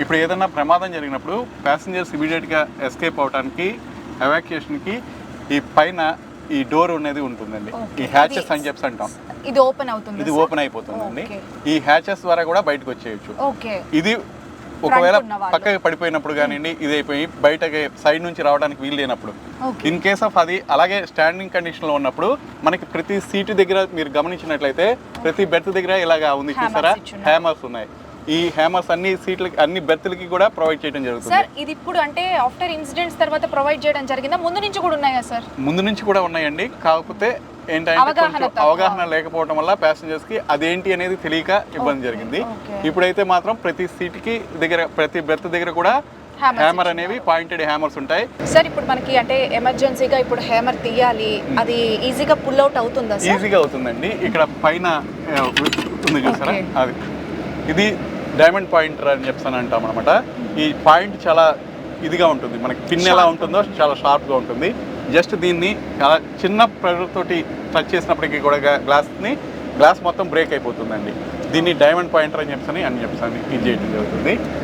ఇప్పుడు ఏదైనా ప్రమాదం జరిగినప్పుడు ప్యాసింజర్స్ ఇమీడియట్గా ఎస్కేప్ అవడానికి, ఎవాక్యుయేషన్కి ఈ పైన ఈ డోర్ అనేది ఉంటుందండి. ఈ హ్యాచెస్ అని చెప్పి అంటాం. ఇది ఓపెన్ అవుతుంది, ఇది ఓపెన్ అయిపోతుందండి. ఈ హ్యాచెస్ ద్వారా కూడా బయటకు వచ్చేయచ్చు. ఇది ఒకవేళ పక్కకి పడిపోయినప్పుడు కానివ్వండి, ఇది అయిపోయి బయటకి సైడ్ నుంచి రావడానికి వీలు లేనప్పుడు, ఇన్ కేస్ ఆఫ్ అది అలాగే స్టాండింగ్ కండిషన్లో ఉన్నప్పుడు మనకి ప్రతి సీటు దగ్గర మీరు గమనించినట్లయితే ప్రతి బెర్త్ దగ్గర ఇలాగా ఉంది చూసారా, హ్యామర్స్ ఉన్నాయి. ఈ హ్యామర్స్ అన్ని సీట్లకి, అన్ని బెర్త్లకి కూడా ప్రొవైడ్ చేయడం జరుగుతుంది. సార్ ఇది ఇప్పుడు అంటే ఆఫ్టర్ ఇన్సిడెంట్స్ తర్వాత ప్రొవైడ్ చేయడం జరిగిందా, ముందు నుంచి కూడా ఉన్నాయా సార్? ముందు నుంచి కూడా ఉన్నాయండి. కాకపోతే ఏంటంటే కొంచెం అవగాహన లేకపోవడం వల్ల ప్యాసింజర్స్ కి అదేంటి అనేది తెలియక ఇబ్బంది జరిగింది. ఇప్పుడైతే మాత్రం ప్రతి సీట్కి దగ్గర, ప్రతి బెర్త్ దగ్గర కూడా హ్యామర్ అనేవి పాయింటెడ్ హ్యామర్స్ ఉంటాయి. సార్ ఇప్పుడు మనకి అంటే ఎమర్జెన్సీగా ఇప్పుడు హ్యామర్ తీయాలి, అది ఈజీగా పుల్ అవుట్ అవుతుందా? ఈజీగా అవుతుందండి. ఇక్కడ పైన ఉంది చూసారా, అది ఇది డైమండ్ పాయింటర్ అని చెప్తాను అంటాం అనమాట. ఈ పాయింట్ చాలా ఇదిగా ఉంటుంది, మనకి పిన్ ఎలా ఉంటుందో చాలా షార్ప్గా ఉంటుంది. జస్ట్ దీన్ని చాలా చిన్న ప్రెషర్ తోటి టచ్ చేసినప్పటికీ కూడా గ్లాస్ మొత్తం బ్రేక్ అయిపోతుందండి. దీన్ని డైమండ్ పాయింటర్ అని చెప్తాను ఇది చేయడం జరుగుతుంది.